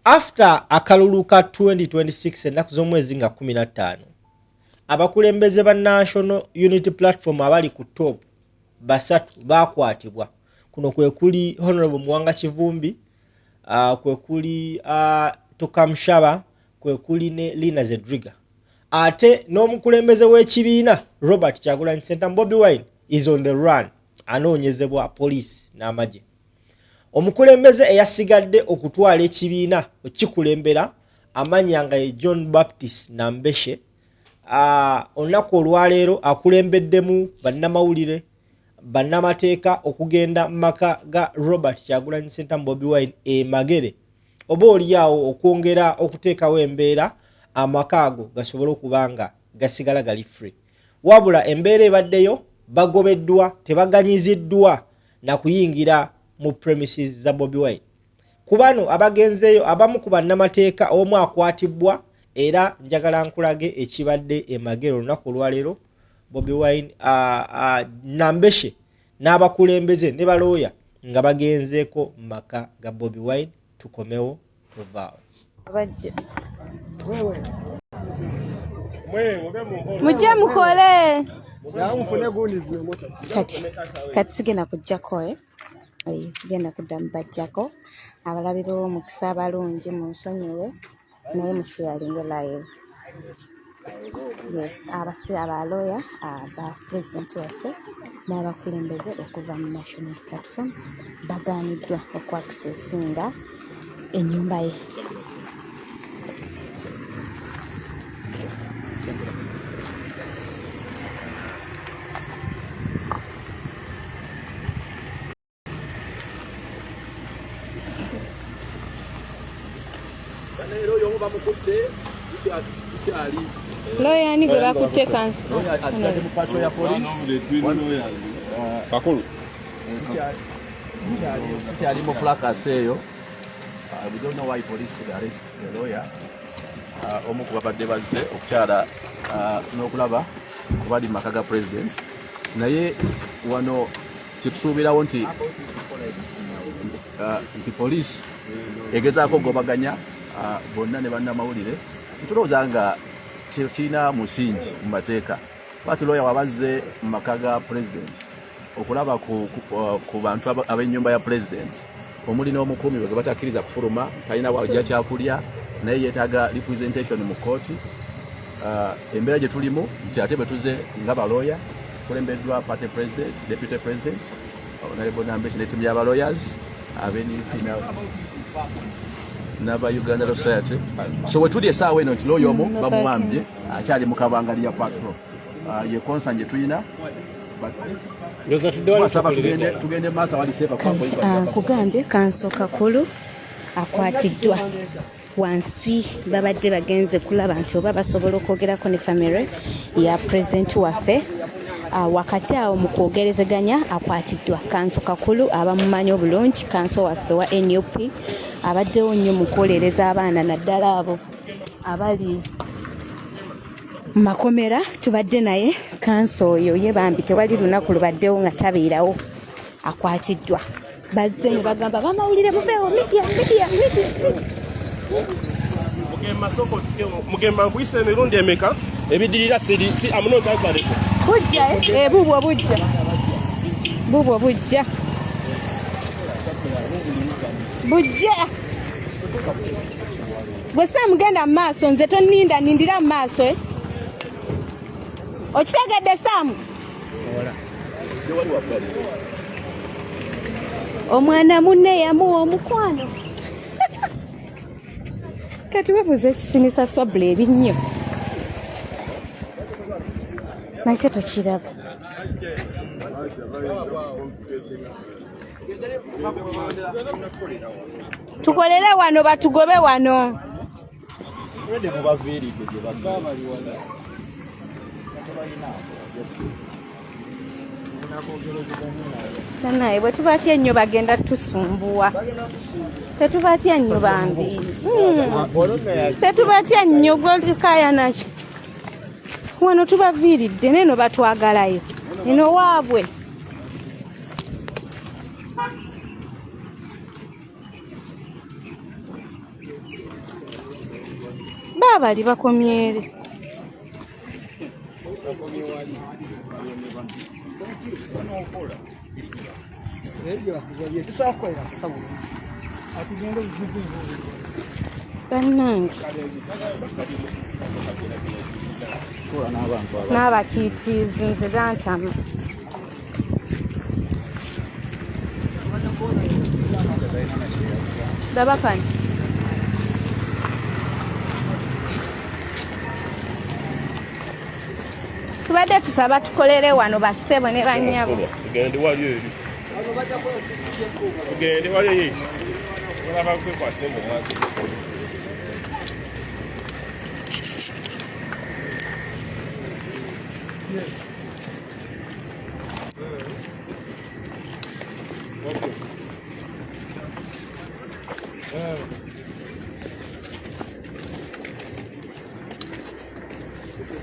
after akalulu ka 2026 ennaku z'omwezi nga 15 abakulembeze ba National Unity Platform abali ku top basatu bakwatibwa. Kuno kwe kuli Honorable Mwanga Kivumbi, kwe kuli Tokamshaba, kwe kuli ne Lina Zedriga. Ate n'omukulembeze w'ekibiina Robert Kyagulanyi Ssentamu Bobi Wine is on the run, anoonyezebwa police n'amagye. Omukulembeze eyasigadde okutwala ekibiina okikulembera amannya nga ye John Baptist Nambeshe, olunaku olwaleero akulembeddemu bannamawulire bannamateeka okugenda mu maka ga Robert Kyagulanyi Ssentamu Bobi Wine Magere, oba oliawo okwongera okuteekawo embeera amaka ago gasobole okuba nga gasigala gali free. Wabula embeera ebaddeyo bagobeddwa, tebaganyiziddwa na kuyingira mu premises za Bobi Wine. Kubano abagenzeeyo abamu ku bannamateeka omu akwatibwa, era njagala nkulage ekibadde Magere olunaku olwaleero. Bobi Wine Nambeshe n'abakulembeze ne balooya nga bagenzeeko mu maka ga Bobi Wine. Tukomewo tuvaawo. Mujja mukole kati sigenda kujjako sigenda kudda mubajjako abalabi b'omukisa abalungi mu nsonyiwe naye musharinge live. Yes, abalooya aba pulezidenti waffe n'abakulembeze okuva mu National Platform bagaaniddwa okwakisesinga ennyumba ye. Lawyer ni gwe bakutte kanso. Asikadde mu patrol ya police. Kakulu. Kyali mu fracas eyo. We don't know why police could arrest the lawyer. Omu ku babadde bazze okukyala n'okulaba kubali maka ga president. Naye wano kitusuubirawo nti police egezaako gobaganya bonna ne bannamawulire. Tulowooza nga kirina musingi mu mateeka. Bati lawyer wabazze mu maka ga president okulaba ku bantu ab'ennyumba ya president omuli n'omukuumi bwe batakkiriza kufuluma, talina wajja kyakulya naye yeetaaga representation mu kooti. Embeera gye tulimu nti ate bwe tuze nga balawyer kulembeddwa party president, deputy president, Honorable Nambeshe ne ttiimu y'abalawyers ab'NUP n'aba Uganda Law Society. So we tuli essaawa eno nti lawyer omu bamuwambye akyali mu kabangali ya patrol. Ye concern gye tulina tugende maaso wali sepa kugambye Kanso Kakulu akwatiddwa wansi babadde bagenze kulaba nti oba basobola okwogerako ne family ya president waffe. Wakati awo mu kwogerezeganya akwatiddwa Kanso Kakulu abamumanyi obulungi, Kanso waffe wa NUP abaddewo nnyo mu kwolereza abaana naddala abo abali makomera. Tubadde naye Kanso oyo ye bambi tewali lunaku lubaddewo nga tabeerawo, akwatiddwa. Bazze ne bagamba bamawulire muveewo media. Mugema mbuyise emirundi emeka ebidirira si amunota asale bujja bubwo bujja gwe Saamugenda mu maaso, nze toninda, nindira mu maaso. Okitegedde Saamu? Omwana munne yamuwa omukwano. Kati webuze ekisinisa swabula ebinnyo nakyo tokiraba. Tukolere wano batugobe wano. Naye bwe tubatya ennyo bagenda tusumbuwa. Tetubatya nnyo bambi. Tetubatya nnyo gwekaya nakyo. Wano tubaviiridde neno batwagalayo. Eno waabwe. bali bakomyere. Bannange n'abatiitiizi nze bantama. Daba kani tubadde tusaba tukolere wano bassebo ne bannyabo. Tugende wali eri. Tugende wali eri. Olaba kwekwasa emmwanzi.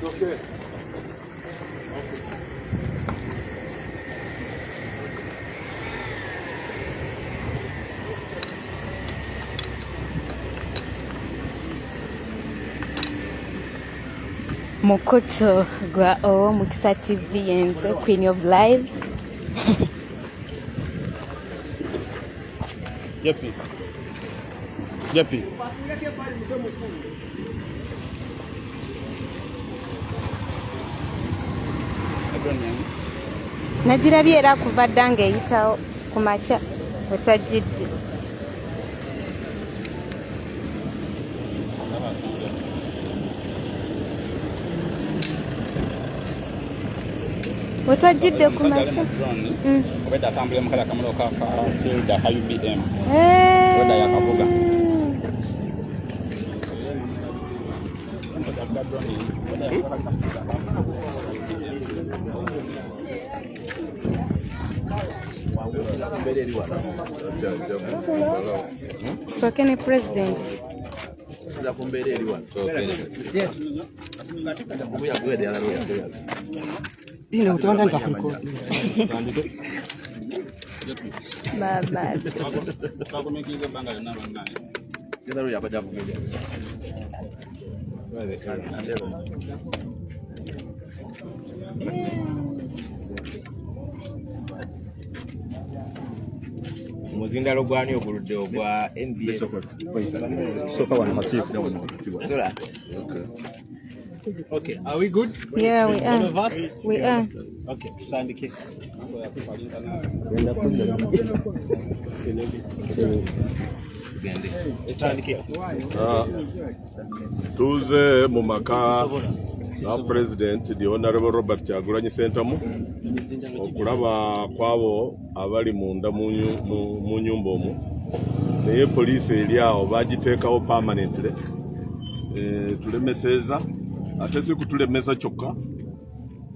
Okay. Mukoto gwa Mukisa TV yenze Queen of Live. Yapi. Yapi. Najirabye era kuva ddange eyitawo ku makya wetwajjidde. Wetwajjidde ku makya obedda atambula mukala kamulo ka field UBM oda yakavuga Swakene president. Dina utawanda nitakuliko. Baba. bakomekiza banga na banga Kila roho yapaja kumeja. Muzindalo gwani oguludde ogwa NDS. Soka wana hasifu na wana kutiwa. Sola. Okay, are we good? Yeah, we All are. of us? We are. Okay, tutandike. Tuze mu maka na President the Honorable Robert Kyagulanyi Ssentamu okulaba kwabo abali munda mu nyumba omwo naye poliisi eri awo bagiteekawo permanently. Tulemeseza ate si kutulemesa kyokka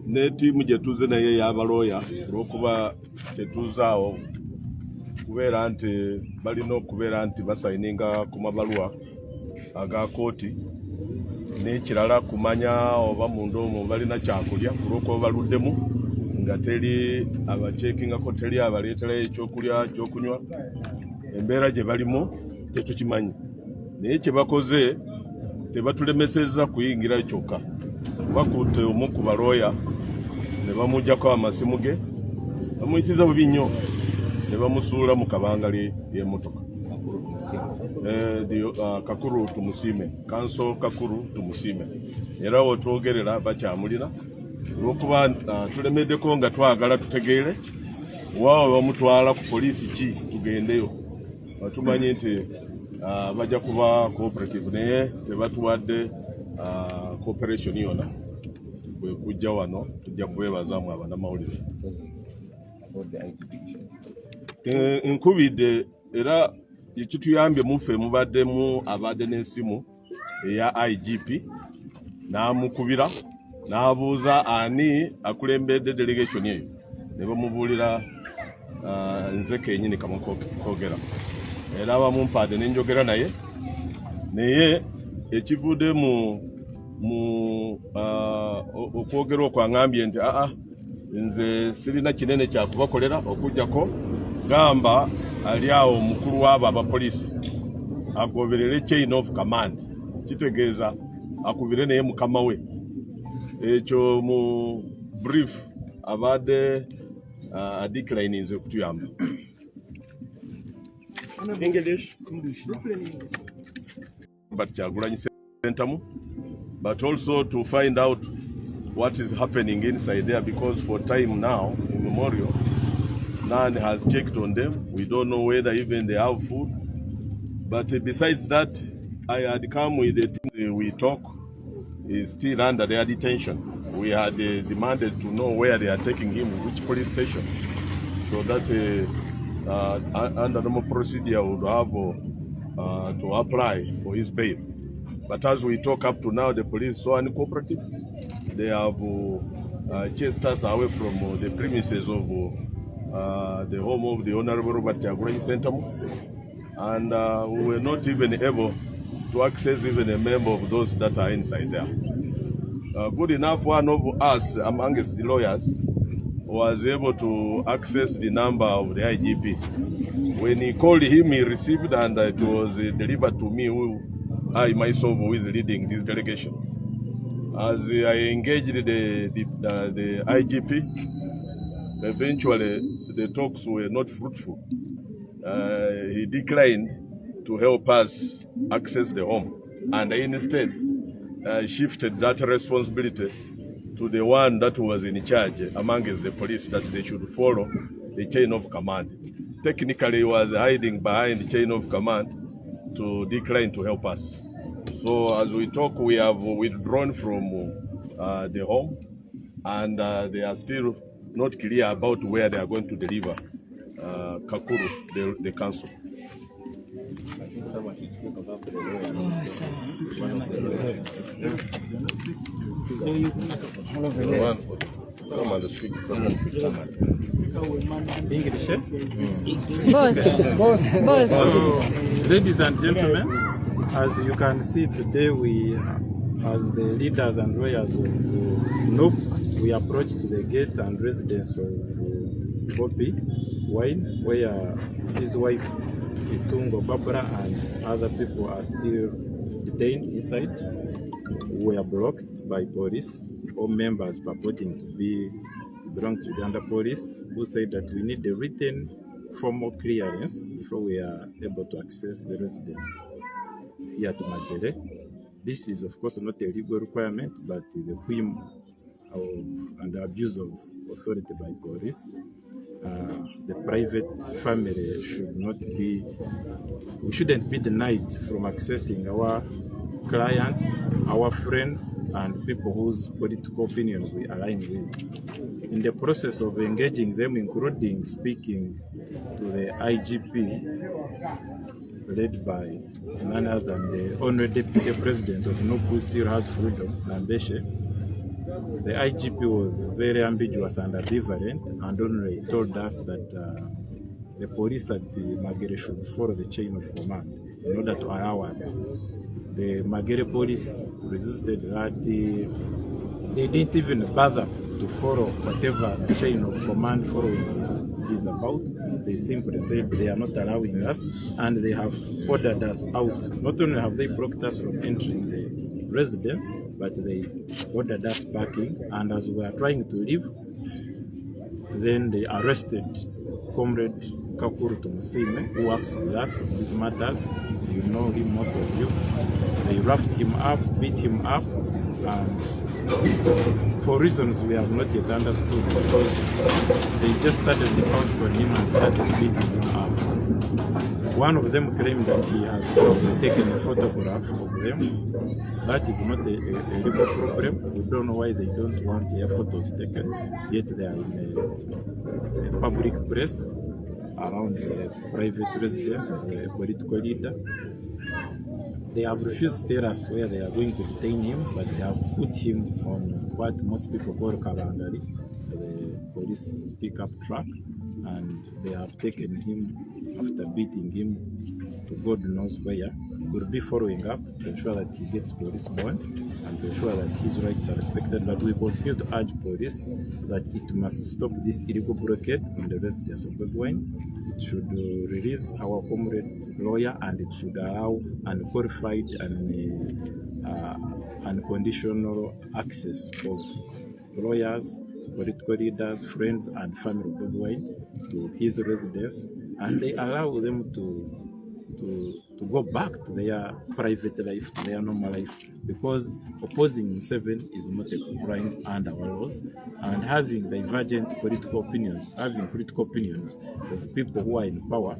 ne tiimu gye tuze naye y'abalooya olw'okuba tetuuzaawo kubeera nti balina okubeera nti basayininga ku mabaluwa aga kooti n'ekirala kumanya oba munda omwo balina kyakulya olw'okuba baluddemu nga teri abaceekingako teri abaleeterayo ekyokulya kyokunywa embeera gye balimu tetukimanyi naye kye bakoze tebatulemeseza kuyingira kyokka bakutte omu ku balooya ne bamugjako amasimu ge bamuyisiza bubi nnyo ne bamusuula mu kabangali y'emmotoka. Kakuru tumusiime kanso Kakuru tumusiime era wotwogerera bakyamulina olw'okuba tulemeddeko nga twagala tutegeere waawe bamutwala ku poliisi ki tugendeyo batumanyi nti bajja kuba cooperative naye tebatuwadde cooperation yonna bwe kujja wano tujja kubeebazaamu abanamawulire. Nkubidde era ekituyambye muffe mubaddemu abadde n'essimu eya IGP n'amukubira n'abuuza ani akulembedde delegation eyo ne bamubuulira nze kennyini kamukoogera era abamumpadde n'enjogera naye ekivudde mu okwogera okwaŋŋambye nti nze sirina kinene kyakubakolera okujjako gamba ali awo omukulu w'abo abapoliisi agoberere chain of command kitegeeza akubire naye mukama we. Ekyo mu brief abadde declininze kutuyamba. English. But Kyagulanyi Sentamu, but also to find out what is happening inside there, because for time now, in Memorial, none has checked on them. We don't know whether even they have food. But besides that, I had come with the team we talk is still under their detention. We had demanded to know where they are taking him, which police station, so that under normal procedure would have to apply for his bail. But as we talk up to now, the police so uncooperative. They have chased us away from the premises of the home of the Honorable Robert Kyagulanyi Sentamu, and we were not even able to access even a member of those that are inside there. Good enough, one of us amongst the lawyers was able to access the number of the IGP. When he called him, he received, and it was delivered to me, I myself who is leading this delegation. As I engaged the IGP, eventually the talks were not fruitful. He declined to help us access the home, and instead shifted that responsibility to the one that was in charge amongst the police, that they should follow the chain of command. Technically, he was hiding behind the chain of command to decline to help us. So as we talk, we have withdrawn from the home, and they are still not clear about where they are going to deliver Kakuru, the council. English, yes? Both. So, ladies and gentlemen, as you can see today, we, as the leaders and lawyers of NOP, we approached the gate and residence of Bobi Wine, where his wife Itungo Barbara and other people are still detained inside. We are blocked by police. All members purporting to belong to Uganda police, who said that we need a written formal clearance before we are able to access the residence here at Magere. This is of course not a legal requirement, but the whim of and the abuse of authority by police. The private family we shouldn't be denied from accessing our clients, our friends, and people whose political opinions we align with. In the process of engaging them, including speaking to the IGP, led by none other than the Honorable Deputy President of NOP, who still has freedom, Nambeshe, the IGP was very ambiguous and ambivalent, and only told us that the police at the Magere should follow the chain of command in order to allow us. The Magere police resisted that. They didn't even bother to follow whatever the chain of command following is about. They simply said they are not allowing us, and they have ordered us out. Not only have they blocked us from entering the residence, but they ordered us backing, and as we are trying to leave, then they arrested Comrade Kakuru Tumusime, who works with us on these matters. You know him, most of you. They roughed him up, beat him up, and for reasons we have not yet understood, because they just suddenly pounced on him and started beating him up. One of them claimed that he has probably taken a photograph of them. That is not a legal problem. We don't know why they don't want their photos taken, yet they are in a public place around the private residence of the political leader. They have refused to tell us where they are going to detain him, but they have put him on what most people call Kabangari, the police pickup truck, and they have taken him after beating him to God knows where. We'll be following up to ensure that he gets police bond and to ensure that his rights are respected. But we continue to urge police that it must stop this illegal blockade on the residence of Bobi Wine. It should release our comrade lawyer, and it should allow unqualified and unconditional access of lawyers, political leaders, friends, and family of Bobi Wine to his residence, and they allow them to go back to their private life, to their normal life, because opposing Museveni is not a crime under our laws, and having divergent political opinions, of people who are in power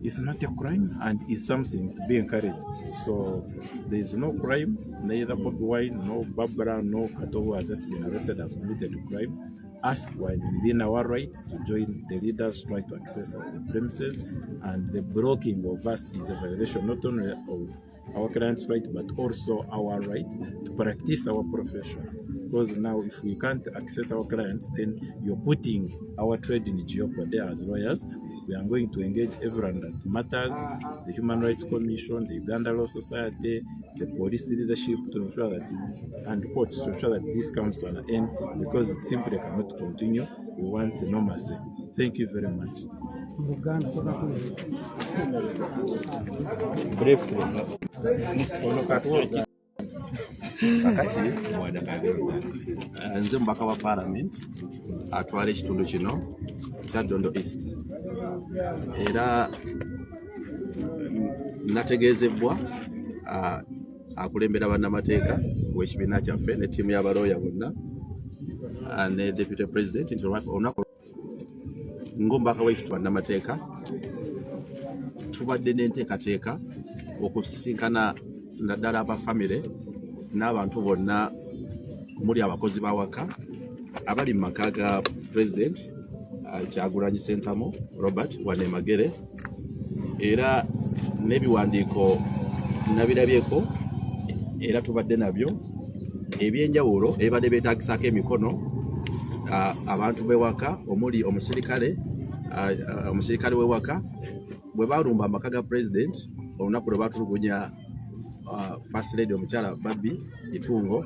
is not a crime and is something to be encouraged. So there is no crime, neither Bobi Wine, no Barbara, no Kato, who has just been arrested, has committed a crime. Ask while within our right to join the leaders, try to access the premises, and the blocking of us is a violation not only of our client's right but also our right to practice our profession. Because now if we can't access our clients, then you're putting our trade in jeopardy as lawyers. We are going to engage everyone that matters, the Human Rights Commission, the Uganda Law Society, the police leadership, to ensure that, and courts, to ensure that this comes to an end, because it simply cannot continue. We want normalcy. Thank you very much. Briefly. Kakati nze mubaka wa parliament atwala ekitundu kino kya Dondo East, era nategeezebwa akulembera bannamateeka w'ekibiina kyaffe ne ttiimu y'abalooya bonna ne deputy president nti olunaku ng'omubaka w'ekifo bannamateeka tubadde n'enteekateeka okusisinkana naddala abafamire n'abantu bonna muli abakozi b'awaka abali mu maka ga president Kyagulanyi Ssentamu Robert wane Magere, era n'ebiwandiiko nabirabyeko era tubadde nabyo ebyenjawulo ebadde beetagisako emikono abantu b'ewaka omuli omusirikale w'ewaka bwe balumba amaka ga president olunaku lwe batulugunya First Lady omukyala Bobi Itungo,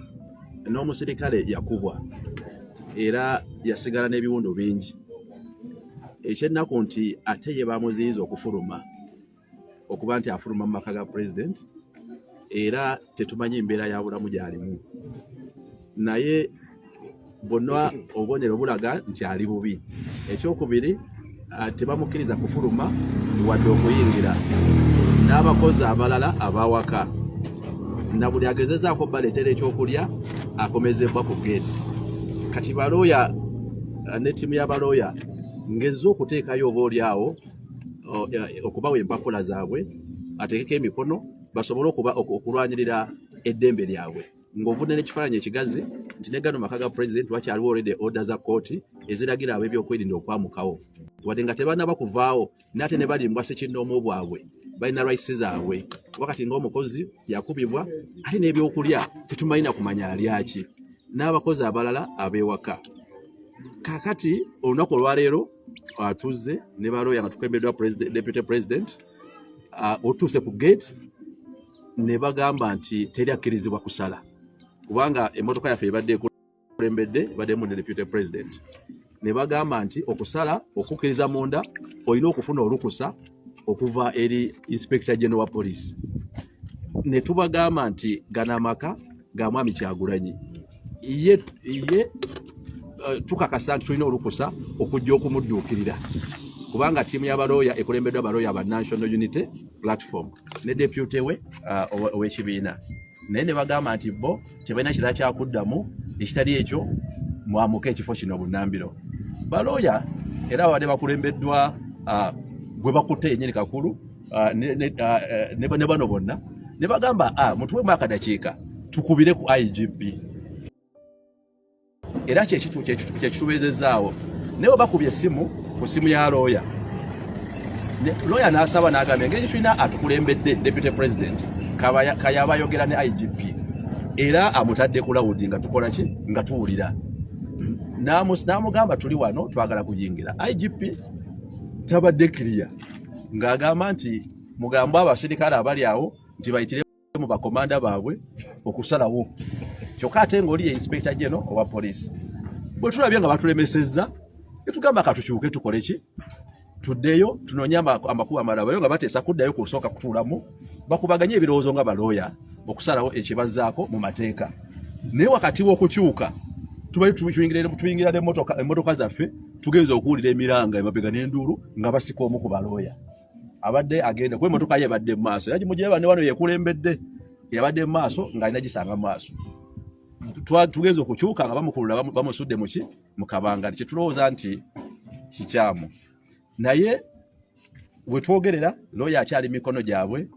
n'omusirikale yakubwa era yasigala n'ebiwundu bingi. Ekyennaku nti ate ye bamuziyiza okufuluma okuba nti afuluma mu maka ga president, era tetumanyi embeera ya bulamu gy'alimu, naye bonna obubonero bulaga nti ali bubi. Ekyokubiri, tebamukkiriza kufuluma wadde okuyingira n'abakozi abalala abawaka, na buli agezezaako baleetera ekyokulya akomezebwa ku geeti. Kati balooya ne ttiimu y'abalooya ngezze okuteekayo oba oliawo okubawa empapula zaabwe ateekeko emikono basobole okulwanyirira eddembe lyabwe, ng'ovudde n'ekifaananyi ekigazi nti ne gano maka ga president wakyaliwo already order za kooti eziragira ab'ebyokwerinda okwamukawo, wadde nga tebannaba kuvaawo n'ate ne balimbwa ssekinnoomu bwabwe balina rights zaabwe. Wakati ng'omukozi yakubibwa ate n'ebyokulya tetumalina kumanya alyaki, n'abakozi abalala ab'ewaka. Kakati olunaku olwaleero atuzze ne balooya nga tukebeddwa deputy president otuuse ku gate ne bagamba nti teri akkirizibwa kusala, kubanga emmotoka yaffe ebadde ekulembedde baddemu ne deputy president. Ne bagamba nti okusala okukkiriza munda olina okufuna olukusa okuva eri inspector general wa police. Ne tubagamba nti gana amaka ga mwami Kyagulanyi ye tukakasa nti tulina olukusa okujja okumudduukirira, kubanga ttiimu y'abalooya ekulembeddwa abalooya aba National Unity Platform ne deputy we ow'ekibiina. Naye ne bagamba nti bo tebalina kirala kyakuddamu ekitali ekyo mwamuka ekifo kino Bunnambiro. Balooya era wadde bakulembeddwa gwe bakutte yennyini Kakulu ne bano bonna ne bagamba mutuwemu akadakiika tukubire ku IGP, era kyekitubeezezaawo. Naye bakubye essimu ku ssimu ya looya, looya n'asaba n'agamba engeri tulina atukulembedde deputy president kayaba ayogera ne IGP era amutadde ku lawudi nga tukola ki nga tuwulira. N'amugamba tuli wano twagala kuyingira. IGP tabadde clear ng'agamba nti mugambo abasirikale abali awo nti bayitire mu bakomanda baabwe okusalawo, kyokka ate ng'oli ye inspector general owa police. Bwe tulabye nga batulemesezza ne tugamba katukyuke tukole ki tuddeyo tunoonye amakubo amalala nga bateesa kuddayo kusooka kutuulamu bakubaganye ebirowoozo nga balooya okusalawo ekibazaako mu mateeka. Naye wakati w'okukyuka tuyingira emmotoka zaffe tugenza okuwulira emiranga emabega n'enduulu nga basika omu ku balooya abadde agenda kuba emmotoka ye ebadde mu maaso era gimugire banne wano yeekulembedde yabadde mu maaso ng'alina gisanga mu maaso. Tugenza okukyuka nga bamukulula bamusudde mu kabangali kyetulowooza nti kikyamu. Naye bwe twogerera looya akyali mikono gyabwe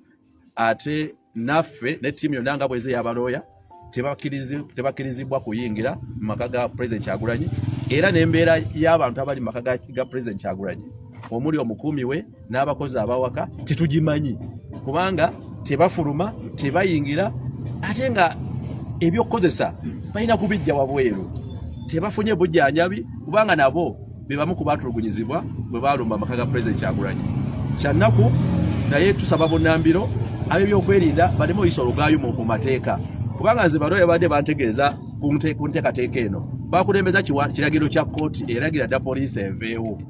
ate naffe ne ttiimu yonna nga bweze y'abalooya tebakirizibwa kuyingira mu maka ga President Kyagulanyi era n'embeera y'abantu abali mu maka ga President Kyagulanyi omuli omukuumi we n'abakozi abawaka tetugimanyi kubanga tebafuluma tebayingira ate nga ebyokukozesa balina kubijja wabweru tebafunye bujjanjabi kubanga nabo be bamu ku baatulugunyizibwa bwe baalumba amaka ga President Kyagulanyi. Kyannaku naye tusaba bunnambiro ab'ebyokwerinda baleme oyisa olugaayo mu mateeka kubanga nze balooya badde bantegeeza ku nteekateeka eno bakulembeza kiragiro kya kkooti eragira dda poliisi enveewo.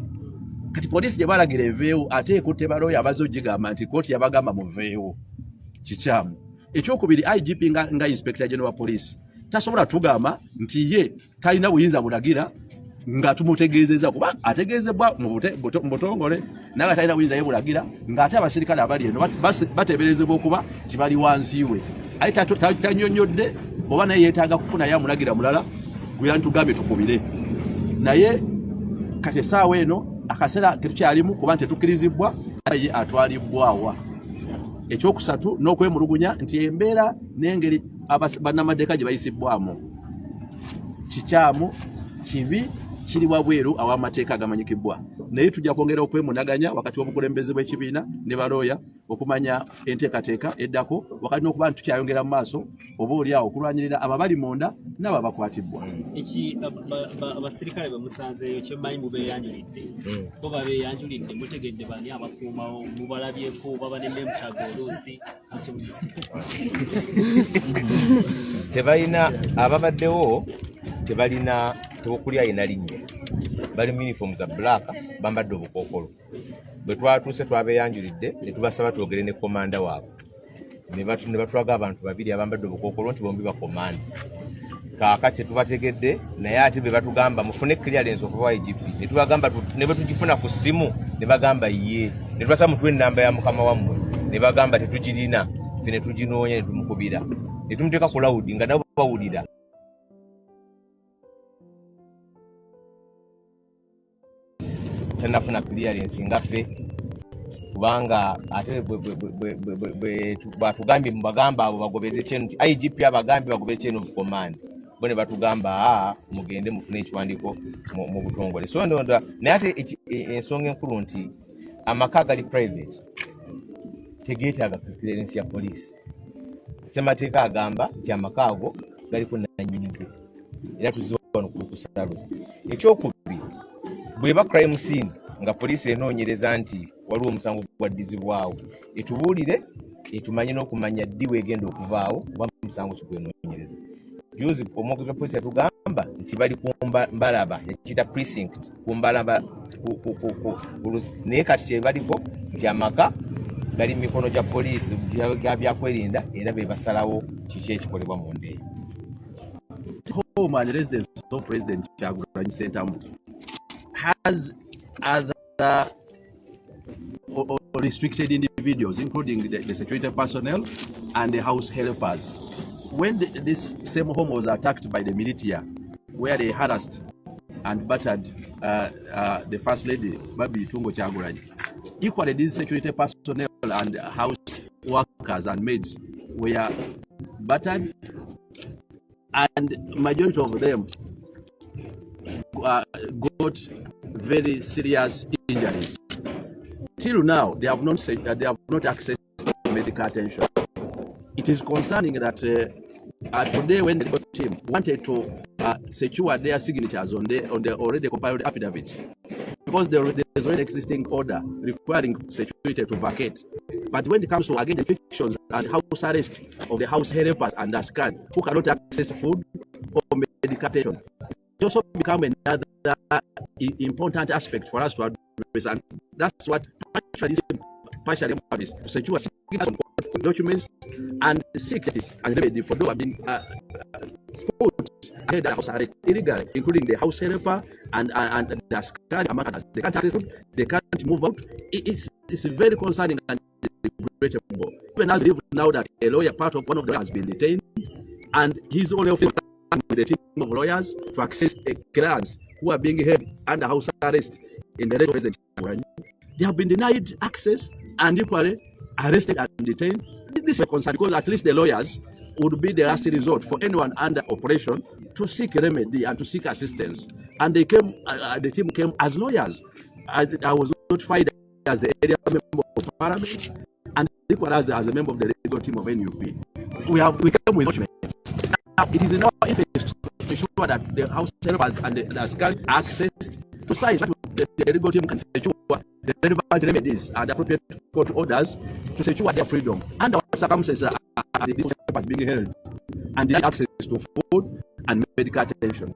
Kati poliisi gye balagira enveewo ate ekutte balooya abaze ogigamba nti kkooti yabagamba muveewo kikyamu. Ekyokubiri IGP nga Inspector General wa Police tasobola tugamba nti ye talina buyinza bulagira nga tumutegeezeza kuba ategeezebwa mu butongole naga talina buyinza ye bulagira ng'ate abasirikale abali eno bateeberezebwa okuba tibali wansi we aye tanyonyodde oba naye yeetaaga kufuna yamulagira mulala gwe yantugambye tukubire. Naye kati essaawa eno akaseera tetukyalimu kuba tetukkirizibwa ye atwalibbwawa. Ekyokusatu n'okwemulugunya nti embeera n'engeri bannamateeka gye bayisibwamu kikyamu kibi kiri wabweru aw'amateeka agamanyikibbwa. Naye tujja kwongera okwemunaganya wakati w'obukulembeze bw'ekibiina ne balooya okumanya enteekateeka eddako wakati n'okuba nti tukyayongera mu maaso oba oliawo okulwanyirira ababali munda n'abo abakwatibbwa. Abasirikale bamusanzeeyo kyemmanyi mubeeyanjulidde bo babeeyanjulidde mutegedde bani abakuumawo mubalabyeko baba ne memutaga oluusi kasobusisi tebalina ababaddewo tebalina tebukulya yina linnya bali mu uniform za black bambadde obukookolo. Bwe twatuuse twabeeyanjulidde ne tubasaba twogere ne komanda waabwe ne batulaga abantu babiri abambadde obukookolo nti bombi bakomanda. Kaakati tubategedde naye ate be batugamba mufune clearance okuva wa IGP ne tubagamba ne bwe tugifuna ku ssimu ne bagamba ye ne tubasaba mutuwe ennamba ya mukama wammwe ne bagamba tetugirina ffe ne tuginoonya ne tumukubira ne tumuteeka ku lawudi nga nabo bawulira. Tanafuna clearance ngaffe kubanga ate batugambye mubagamba abo bagoberere kyeno nti IGP abagambye bagoberere kyeno mu command bone batugamba mugende mufune ekiwandiiko mu butongole. So ndonda naye ate ensonga enkulu nti amaka gali private tegeetaaga clearance ya poliisi. Ssemateeka agamba nti amaka ago galiko nannyinigo era tuzze wano ku kusalo. Ekyokubiri bweba crime scene nga poliisi enoonyereza nti waliwo omusango gwaddizibwawo etubuulire etumanye n'okumanya ddi weegenda okuvaawo oba musango kigwenoonyereza. Juzi omwogezi wa poliisi yatugamba nti bali ku mbalaba yakiyita precinct ku mbalaba naye kati kye baliko nti amaka gali mu mikono gya poliisi byakwerinda era be basalawo kiki ekikolebwa mu ndeeya. Home and residence of President Kyagulanyi Ssentamu has other restricted individuals, including the security personnel and the house helpers. When this same home was attacked by the militia, where they harassed and battered the First Lady, Babi Tungo Kyagulanyi, equally these security personnel and house workers and maids were battered, and majority of them got very serious injuries. Till now, they have not accessed medical attention. It is concerning that today, when the team wanted to secure their signatures on the already compiled affidavits, because there is already existing order requiring security to vacate. But when it comes to again evictions and house arrest of the house helpers and ASCAN who cannot access food or medication, it also become another important aspect for us to service, and that's what partially is to secure documents and seek justice and remedy for those who have been put ahead of house arrest illegally, including the house helper and the scan among others. They can't move out. It's very concerning and regrettable. Even as we live now that a lawyer, part of one of them, has been detained, and he's only with a team of lawyers to access clients who are being held under house arrest in the residence. They have been denied access and equally arrested and detained. This is a concern because at least the lawyers would be the last resort for anyone under operation to seek remedy and to seek assistance. And they came, the team came as lawyers. I was notified as the area member of Parliament and equally as a member of the legal team of NUP. We came with documents. Now, it is in our interest to ensure that the house helpers and the scan accessed to sign the legal team can secure the relevant remedies and appropriate court orders to secure their freedom. Under what circumstances are the helpers being held and the access to food and medical attention.